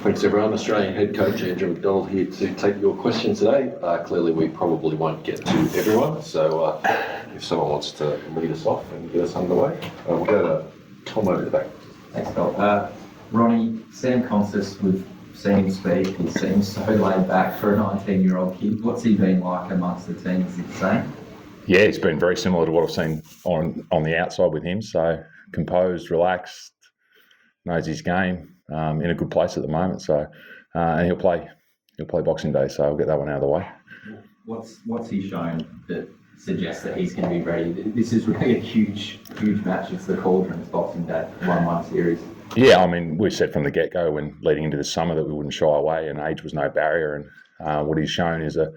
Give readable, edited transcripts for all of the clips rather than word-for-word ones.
Thanks everyone. Australian head coach Andrew McDonald here to take your questions today. Clearly we probably won't get to everyone, so if someone wants to lead us off and get us underway, we'll go to Tom over the back. Thanks, Phil. Ronnie, Sam Constas, we've seen him speak. He seems so laid back for a 19-year-old kid. What's he been like amongst the team? Is he the same? Yeah, it's been very similar to what I've seen on the outside with him. So composed, relaxed, knows his game, in a good place at the moment. So and he'll play Boxing Day. So I'll get that one out of the way. What's he shown that suggests that he's going to be ready? This is really a huge match. It's the cauldron. It's Boxing Day, 1-1 series. Yeah, I mean, we said from the get-go when leading into the summer that we wouldn't shy away, and age was no barrier. And what he's shown is a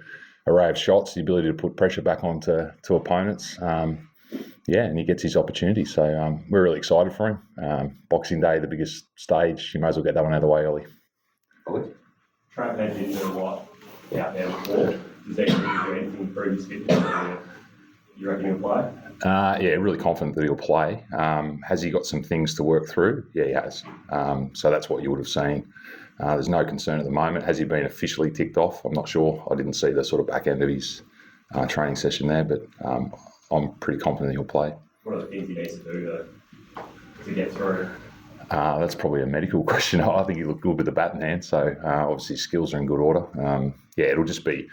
array of shots, the ability to put pressure back onto opponents. And he gets his opportunity. So we're really excited for him. Boxing Day, the biggest stage, you may as well get that one out of the way early. Trent didn't do a lot out there before. Does that really do anything to improve his fitness? You reckon he'll play? Yeah, really confident that he'll play. Has he got some things to work through? Yeah, he has. So that's what you would have seen. There's no concern at the moment. Has he been officially ticked off? I'm not sure. I didn't see the sort of back end of his training session there, but I'm pretty confident he'll play. What are the things he needs to do to get through? That's probably a medical question. I think he looked good with the bat in hand, so obviously his skills are in good order. It'll just be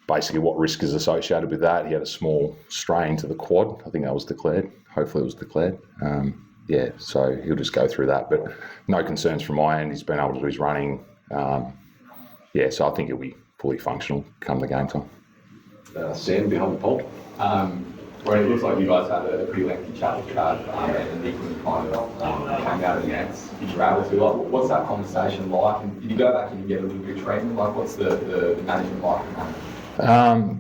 basically what risk is associated with that. He had a small strain to the quad. I think that was declared. Hopefully it was declared. So he'll just go through that, but no concerns from my end. He's been able to do his running. So I think he'll be fully functional come the game time. Sam behind the pole. Well, it looks like you guys had a pretty lengthy chat with Chad, and Nick kind of came out against you were able to. Like, what's that conversation like? And did you go back and get a little bit of training? Like, what's the management like?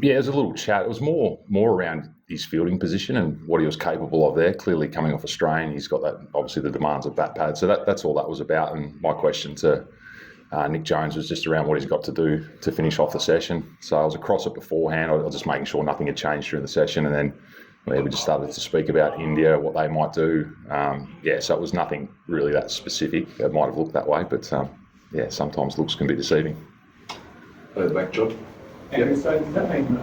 It was a little chat. It was more around his fielding position and what he was capable of there. Clearly coming off a strain, he's got that, obviously the demands of bat pad. So that's all that was about. And my question to Nick Jones was just around what he's got to do to finish off the session. So I was across it beforehand. I was just making sure nothing had changed during the session. And then we just started to speak about India, what they might do. So it was nothing really that specific. It might have looked that way, but sometimes looks can be deceiving. Back, John. And so does that mean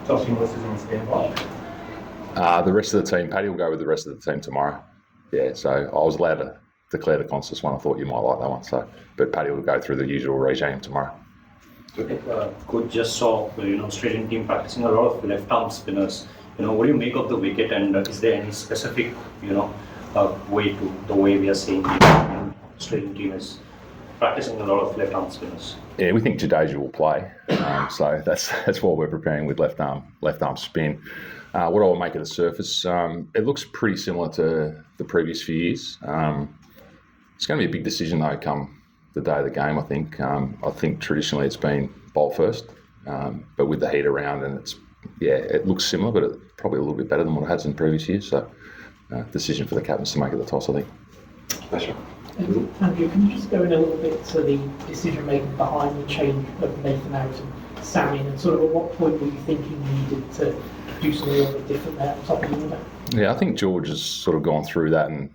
Josh Inglis is on standby? The rest of the team, Paddy will go with the rest of the team tomorrow. Yeah, so I was allowed to declare the Constas one. I thought you might like that one. But Paddy will go through the usual regime tomorrow. Coach just saw Australian team practicing a lot of left arm spinners. What do you make of the wicket, and is there any specific way to the way we are seeing the Australian team is practicing a lot of left arm spinners? Yeah, we think Jadeja will play, so that's what we're preparing with left arm spin. What I will make of the surface, it looks pretty similar to the previous few years. It's going to be a big decision though come the day of the game. I think traditionally it's been bowl first, but with the heat around, and it looks similar, but it's probably a little bit better than what it has in previous years. So, decision for the captains to make at the toss, I think. Pleasure. Andrew, can you just go in a little bit to the decision making behind the change of Nathan out and Sam in, and sort of at what point were you thinking you needed to do something a little bit different there at the top of the order? Yeah, I think George has sort of gone through that, and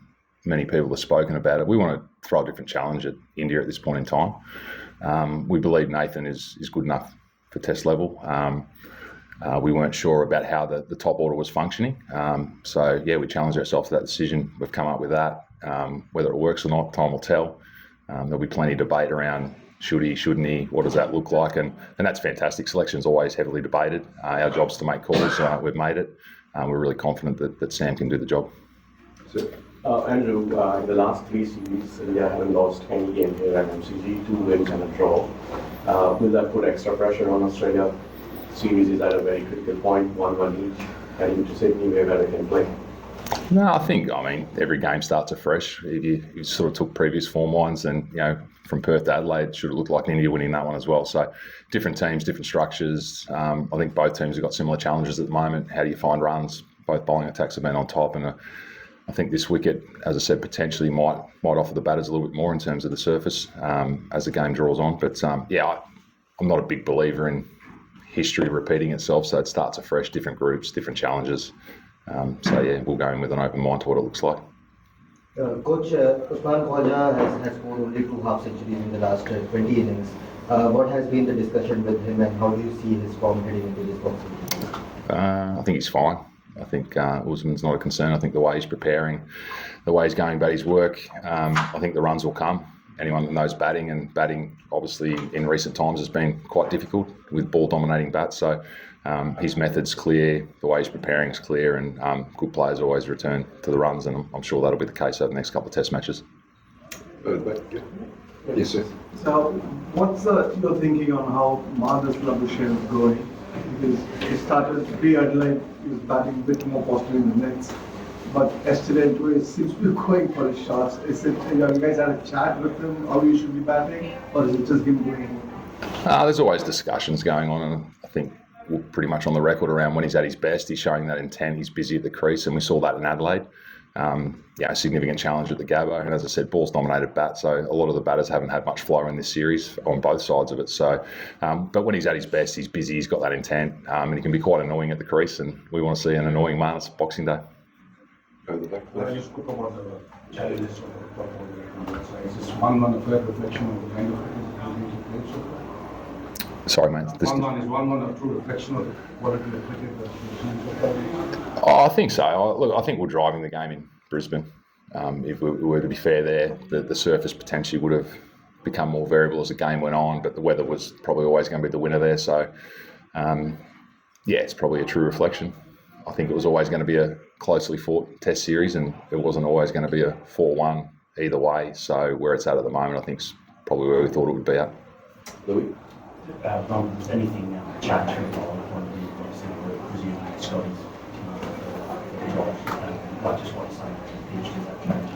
many people have spoken about it. We want to throw a different challenge at India at this point in time. We believe Nathan is good enough for test level. We weren't sure about how the top order was functioning. We challenged ourselves to that decision. We've come up with that. Whether it works or not, time will tell. There'll be plenty of debate around should he, shouldn't he, what does that look like? And that's fantastic. Selection's always heavily debated. Our job's to make calls. We've made it. We're really confident that Sam can do the job. Andrew, in the last 3 series, India haven't lost any game here at MCG, 2 wins and a draw. Will that put extra pressure on Australia? Series is at a very critical point, 1-1 each, heading to Sydney where they can play. No, I think, every game starts afresh. If you sort of took previous form lines, and, from Perth to Adelaide, should have looked like India winning that one as well. So different teams, different structures. I think both teams have got similar challenges at the moment. How do you find runs? Both bowling attacks have been on top, and I think this wicket, as I said, potentially might offer the batters a little bit more in terms of the surface as the game draws on. But I'm not a big believer in history repeating itself, so it starts afresh, different groups, different challenges. We'll go in with an open mind to what it looks like. Coach, Usman Khwaja has scored only 2 half centuries in the last 20 innings. What has been the discussion with him, and how do you see his form heading into this boxing? I think he's fine. I think Usman's not a concern. I think the way he's preparing, the way he's going about his work, I think the runs will come. Anyone that knows batting, and batting obviously in recent times has been quite difficult with ball-dominating bats. So his method's clear, the way he's preparing is clear, and good players always return to the runs, and I'm sure that'll be the case over the next couple of Test matches. Yes, sir. So, what's your thinking on how Maharash's Labuschagne is going? Because he started pre-Adelaide, he was batting a bit more positive in the nets. But yesterday today seems to be going for his shots. Is it you guys had a chat with him how you should be batting, or is it just him going? There's always discussions going on, and I think we're pretty much on the record around when he's at his best. He's showing that intent. He's busy at the crease, and we saw that in Adelaide. A significant challenge at the Gabba, and as I said, ball's dominated bat, so a lot of the batters haven't had much flow in this series on both sides of it. So, but when he's at his best, he's busy, he's got that intent, and he can be quite annoying at the crease, and we want to see an annoying Marnus Boxing Day. Go to the back. You spoke about the challenges of the top order. Is this one a fair reflection of the kind of cricket he's played so far? Sorry, mate. Is one a true reflection of the quality of cricket that we've seen so far? Oh, I think so. I think we're driving the game in Brisbane. If we were to be fair there, the surface potentially would have become more variable as the game went on, but the weather was probably always going to be the winner there. So, it's probably a true reflection. I think it was always going to be a closely fought Test series, and it wasn't always going to be a 4-1 either way. So where it's at the moment, I think is probably where we thought it would be at. Louis? Anything chat to one of the obviously presumably Scotty's I just want to say pitch, does that change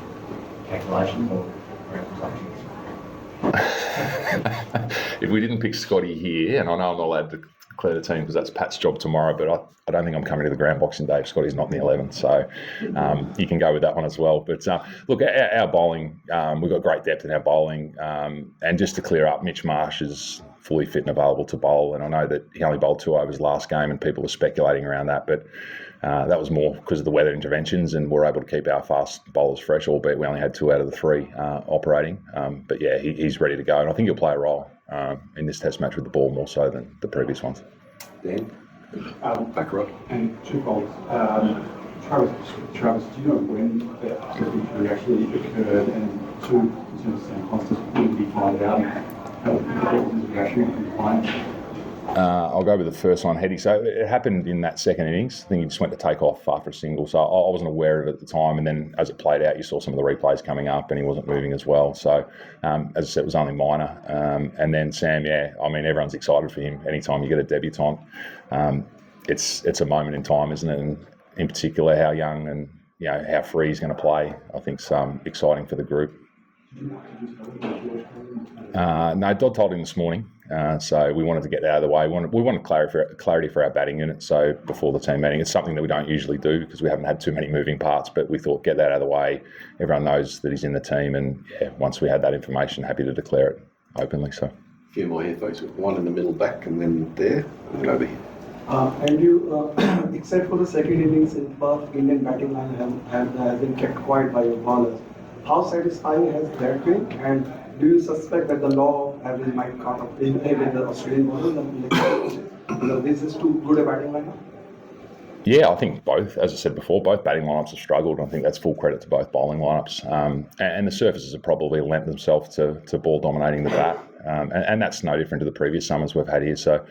calculation or If we didn't pick Scotty here, and I know I'm not allowed to declare the team because that's Pat's job tomorrow, but I don't think I'm coming to the ground Boxing Day if Scotty's not in the 11. So you can go with that one as well. But look, our bowling, we've got great depth in our bowling. And just to clear up, Mitch Marsh is fully fit and available to bowl. And I know that he only bowled 2 overs last game and people were speculating around that. But that was more because of the weather interventions, and we're able to keep our fast bowlers fresh, albeit we only had 2 out of the 3 operating. But yeah, he's ready to go. And I think he'll play a role in this Test match with the ball more so than the previous ones. Dan? Back row. And 2 bowls. Travis, do you know when the injury actually occurred? And 2, in terms of Sam Constance, when did he find out? What was his reaction from the client? I'll go with the first one, Heady. So it happened in that second innings. I think he just went to take off after a single. So I wasn't aware of it at the time. And then as it played out, you saw some of the replays coming up and he wasn't moving as well. So as I said, it was only minor. And then Sam, everyone's excited for him. Anytime you get a debutant, it's a moment in time, isn't it? And in particular, how young and how free he's going to play, I think is exciting for the group. No, Dodd told him this morning. So we wanted to get that out of the way. We wanted clarity for our batting unit. So before the team meeting, it's something that we don't usually do because we haven't had too many moving parts. But we thought get that out of the way. Everyone knows that he's in the team, and once we had that information, happy to declare it openly. So A few more here, folks. One in the middle back, and then there, and then over here. Except for the second innings, in Perth, Indian batting line has been kept quiet by your bowlers. How satisfying has that been? And do you suspect that the law of average might come up in the Australian bowlers and this is too good a batting lineup? Yeah, I think both. As I said before, both batting lineups have struggled. I think that's full credit to both bowling lineups. And the surfaces have probably lent themselves to ball dominating the bat. And that's no different to the previous summers we've had here. So,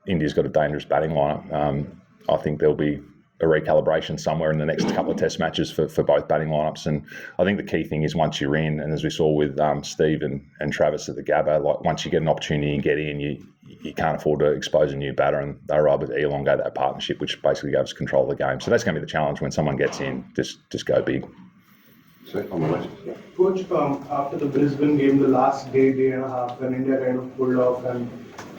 India's got a dangerous batting lineup. I think there'll be a recalibration somewhere in the next couple of Test matches for both batting lineups. And I think the key thing is once you're in, and as we saw with Steve and Travis at the Gabba, like once you get an opportunity and get in, you can't afford to expose a new batter, and they were able to elongate that partnership, which basically gave us control of the game. So that's going to be the challenge when someone gets in, just go big. So on the left. Yeah. Coach, after the Brisbane game, the last day and a half, when India kind of pulled off and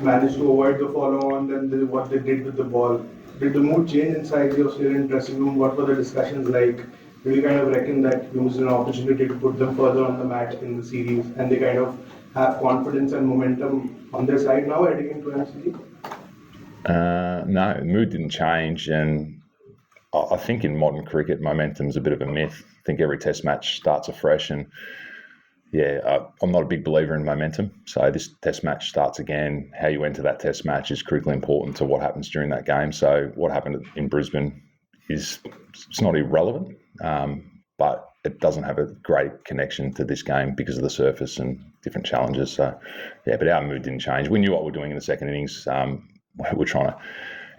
managed to avoid the follow-on, then what they did with the ball, did the mood change inside the Australian dressing room? What were the discussions like? Do you kind of reckon that you missed an opportunity to put them further on the mat in the series, and they kind of have confidence and momentum on their side now heading into MCG? No, the mood didn't change, and I think in modern cricket, momentum's a bit of a myth. I think every test match starts afresh, and I'm not a big believer in momentum. So this test match starts again. How you enter that test match is critically important to what happens during that game. So what happened in Brisbane it's not irrelevant, but it doesn't have a great connection to this game because of the surface and different challenges. So, but our mood didn't change. We knew what we're doing in the second innings. We're trying to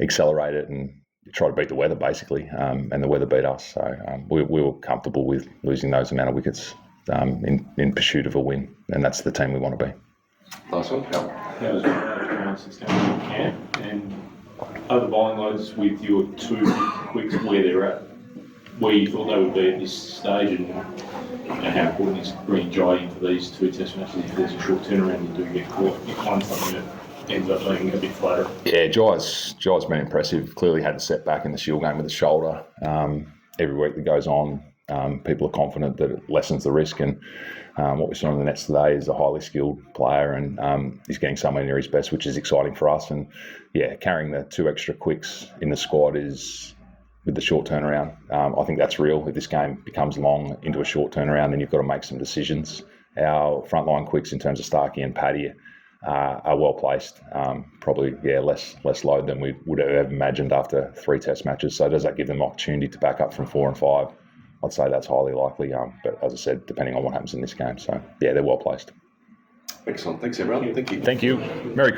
accelerate it and try to beat the weather, basically, and the weather beat us. So we were comfortable with losing those amount of wickets in pursuit of a win, and that's the team we want to be. Last one, Cal. How was performance going in camp, and are the bowling loads with your two quicks where they're at, where you thought they would be at this stage, and how important is bringing Jai into these two test matches if there's a short turnaround and do get caught? You find something that ends up being a bit flatter. Yeah, Jai's been impressive. Clearly had a setback in the Shield game with the shoulder. Every week that goes on, people are confident that it lessens the risk, and what we saw on the nets today is a highly skilled player, and he's getting somewhere near his best, which is exciting for us. And carrying the two extra quicks in the squad is, with the short turnaround, I think that's real. If this game becomes long into a short turnaround, then you've got to make some decisions. Our frontline quicks in terms of Starkey and Paddy are well placed. Probably less load than we would have ever imagined after 3 test matches. So does that give them opportunity to back up from 4 and 5? I'd say that's highly likely. But as I said, depending on what happens in this game. So they're well placed. Excellent. Thanks everyone. Thank you. Thank you. Merry